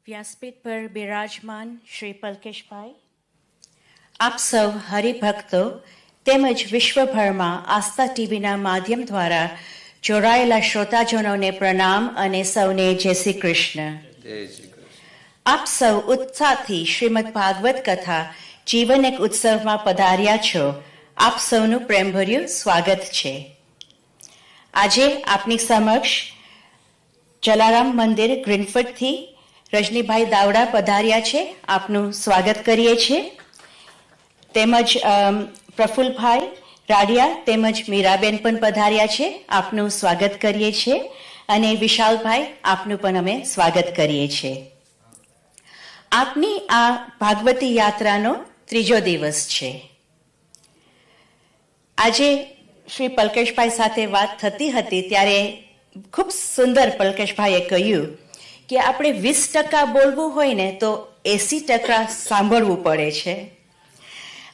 વ્યાસપીઠ પર બિરાજમાન શ્રી પલકેશભાઈ, આપ સૌ હરિભક્તો તેમજ વિશ્વભરમાં આસ્થા ટીવીના માધ્યમ દ્વારા જોડાયેલા શ્રોતાજનોને પ્રણામ અને સૌને જય શ્રી કૃષ્ણ. આપ સૌ ઉત્સાહથી શ્રીમદ ભાગવત કથા જીવન એક ઉત્સવમાં પધાર્યા છો. આપ સૌનું પ્રેમભર્યું સ્વાગત છે. આજે આપની સમક્ષ જલારામ મંદિર ગ્રીનફિલ્ડથી રજનીભાઈ દાવડા પધાર્યા છે. આપનું સ્વાગત કરીએ છીએ. તેમજ પ્રફુલભાઈ રાડિયા તેમજ મીરાબેન પણ પધાર્યા છે. આપનું સ્વાગત કરીએ છીએ. અને વિશાલભાઈ, આપનું પણ અમે સ્વાગત કરીએ છીએ. આપની આ ભાગવતી યાત્રાનો ત્રીજો દિવસ છે. આજે શ્રી પલકેશભાઈ સાથે વાત થતી હતી ત્યારે ખૂબ સુંદર પલકેશભાઈએ કહ્યું કે આપણે 20% બોલવું હોય ને તો 80% સાંભળવું પડે છે.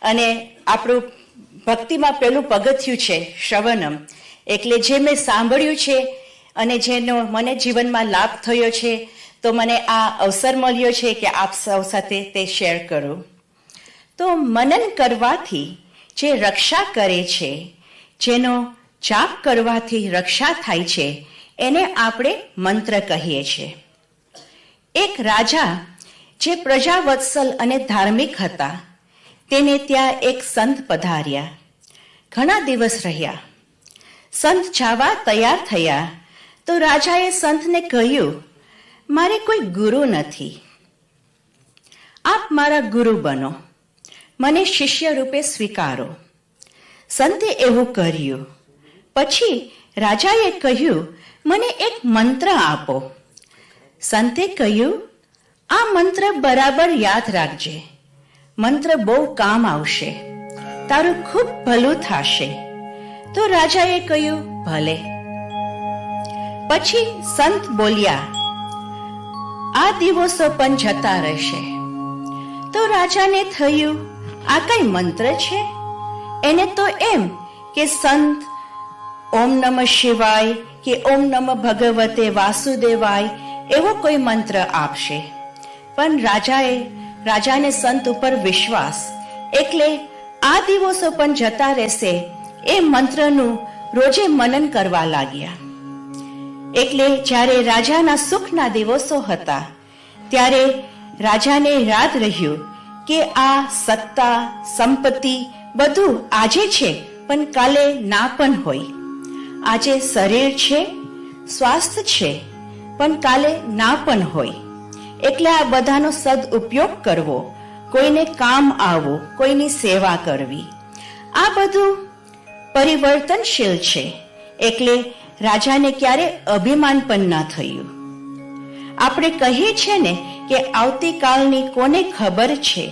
અને આપણું ભક્તિમાં પેલું પગથિયું છે શ્રવણમ. એટલે જે મેં સાંભળ્યું છે અને જેનો મને જીવનમાં લાભ થયો છે, તો મને આ અવસર મળ્યો છે કે આપ સૌ સાથે તે શેર કરું. તો મનન કરવાથી જે રક્ષા કરે છે, જેનો જાપ કરવાથી રક્ષા થાય છે, એને આપણે મંત્ર કહીએ છીએ. એક રાજા જે પ્રજાવત્સલ અને ધાર્મિક હતા, તેને ત્યાં એક સંત પધાર્યા. ઘણા દિવસ રહ્યા. સંત જવા તૈયાર થયા તો રાજાએ સંતને કહ્યું, મારે કોઈ ગુરુ નથી, આપ મારા ગુરુ બનો, મને શિષ્ય રૂપે સ્વીકારો. સંતે એવું કર્યું. પછી રાજાએ કહ્યું, મને એક મંત્ર આપો. સંતે કહ્યું, આ મંત્ર બરાબર યાદ રાખજે, મંત્ર બહુ કામ આવશે, તારું ખૂબ ભલું થશે. તો રાજાએ કહ્યું, ભલે. પછી સંત બોલ્યા, આ દિવસો પણ જતા રહેશે. તો રાજાને થયું, આ કઈ મંત્ર છે? એને તો એમ કે સંત ઓમ નમઃ શિવાય કે ઓમ નમઃ ભગવતે વાસુદેવાય એવો કોઈ મંત્ર આપશે. પણ રાજાને સંત ઉપર વિશ્વાસ, એટલે આ દિવસો પણ જતા રહેશે એ મંત્રનું રોજે મનન કરવા લાગ્યા. એટલે જ્યારે રાજાના સુખના દિવસો હતા ત્યારે રાજાને યાદ રહ્યું કે આ સત્તા સંપત્તિ બધું આજે છે પણ કાલે ના પણ હોય. આજે શરીર છે, સ્વાસ્થ્ય છે, પણ કાલે ના પણ હોય. એટલે આ બધાનો સદઉપયોગ કરવો, કોઈને કામ આવવું, કોઈની સેવા કરવી, આ બધું પરિવર્તનશીલ છે. એટલે રાજાને ક્યારે અભિમાન પણ ન થયું. આપણે કહીએ છીએ ને કે આવતીકાલની કોને ખબર છે,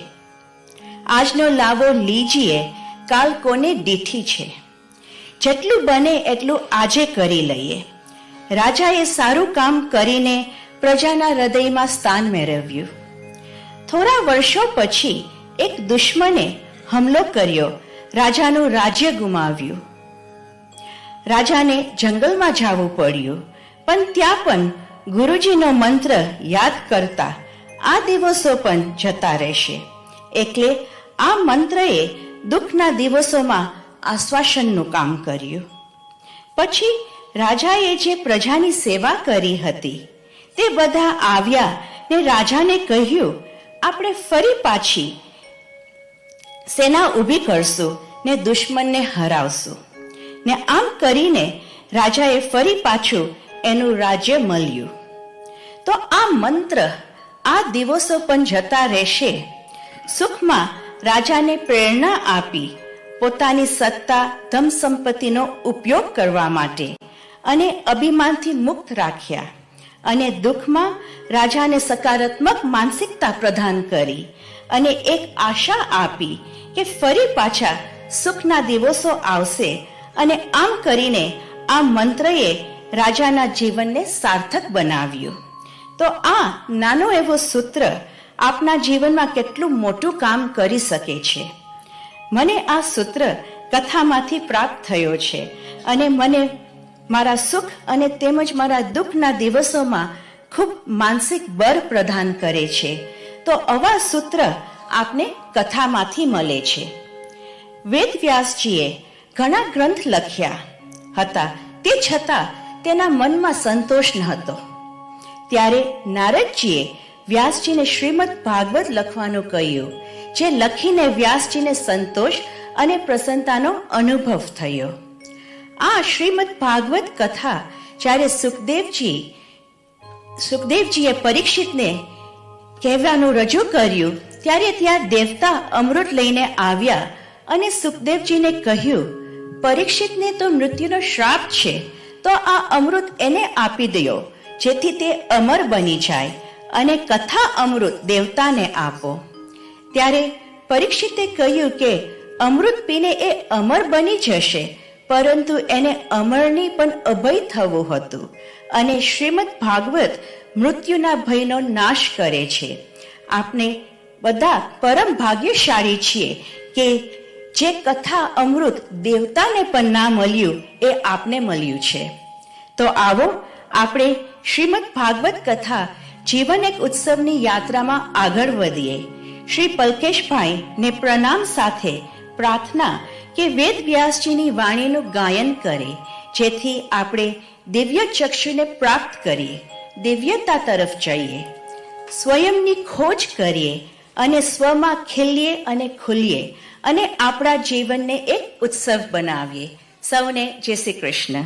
આજનો લાવો લીજીએ, કાલ કોને દીઠી છે. જેટલું બને એટલું આજે કરી લઈએ. રાજાએ સારું કામ કરીને પ્રજાના હૃદયમાં સ્થાન મેળવ્યું. થોડા વર્ષો પછી એક દુશ્મને હુમલો કર્યો, રાજાનું રાજ્ય ગુમાવ્યું. રાજાને જંગલમાં જવું પડ્યું. પણ ત્યાં પણ ગુરુજીનો મંત્ર યાદ કરતા આ દિવસો પણ જતા રહેશે. એટલે આ મંત્રએ દુઃખના દિવસોમાં આશ્વાસનનું કામ કર્યું. પછી રાજાએ જે પ્રજાની સેવા કરી હતી તે બધા આવ્યા ને રાજાને કહ્યું, આપણે ફરી પાછી સેના ઊભી કરશું ને દુશ્મનને હરાવશું. ને આમ કરીને રાજાએ ફરી પાછું એનું રાજ્ય મળ્યું. તો આ મંત્ર આ દિવસો પણ જતા રહેશે સુખમાં રાજાને પ્રેરણા આપી પોતાની સત્તા ધન સંપત્તિનો ઉપયોગ કરવા માટે અને અભિમાનથી મુક્ત રાખ્યા. અને દુઃખમાં રાજાને સકારાત્મક માનસિકતા પ્રદાન કરી અને એક આશા આપી કે ફરી પાછા સુખના દિવસો આવશે. અને આમ કરીને આ મંત્રએ રાજાના જીવનને સાર્થક બનાવ્યું. તો આ નાનો એવો સૂત્ર આપના જીવનમાં કેટલું મોટું કામ કરી શકે છે. મને આ સૂત્ર કથામાંથી પ્રાપ્ત થયો છે અને મને મારા સુખ અને તેમજ મારા દુઃખના દિવસોમાં ખૂબ માનસિક બળ પ્રદાન કરે છે. તો આવા સૂત્ર આપને કથામાંથી મળે છે. વેદ વ્યાસજીએ ઘણા ગ્રંથ લખ્યા હતા, તે છતાં તેના મનમાં સંતોષ ન હતો. ત્યારે નારદજીએ વ્યાસજીને શ્રીમદ ભાગવત લખવાનું કહ્યું, જે લખીને વ્યાસજીને સંતોષ અને પ્રસન્નતાનો અનુભવ થયો. આ શ્રીમદ ભાગવત કથા જ્યારે સુખદેવજીએ પરીક્ષિતને કહેવાનું રજૂ કર્યું, ત્યારે ત્યાં દેવતા અમૃત લઈને આવ્યા અને સુખદેવજીને કહ્યું, પરીક્ષિતને તો મૃત્યુનો શ્રાપ છે, તો આ અમૃત એને આપી દો, જેથી તે અમર બની જાય, અને કથા અમૃત દેવતાને આપો. ત્યારે પરીક્ષિતે કહ્યું કે અમૃત પીને એ અમર બની જશે, પરંતુ એને અમરની પણ અભય થવું હતું, અને શ્રીમદ ભાગવત મૃત્યુના ભયનો નાશ કરે છે. આપણે બધા પરમ ભાગ્યશાળી છીએ કે જે કથા અમૃત દેવતાને પણ ના મળ્યું એ આપને મળ્યું છે. તો આવો આપણે શ્રીમદ ભાગવત કથા જીવન એક ઉત્સવની યાત્રામાં આગળ વધીએ. શ્રી પલકેશભાઈ ને પ્રણામ સાથે પ્રાર્થના કે વેદ વ્યાસજીની વાણીનું ગાયન કરે, જેથી આપણે દિવ્ય ચક્ષુને પ્રાપ્ત કરીએ, દિવ્યતા તરફ જઈએ, સ્વયંની ખોજ કરીએ અને સ્વમાં ખીલીએ અને ખુલીએ, અને આપણા જીવનને એક ઉત્સવ બનાવીએ. સૌને જય શ્રી કૃષ્ણ.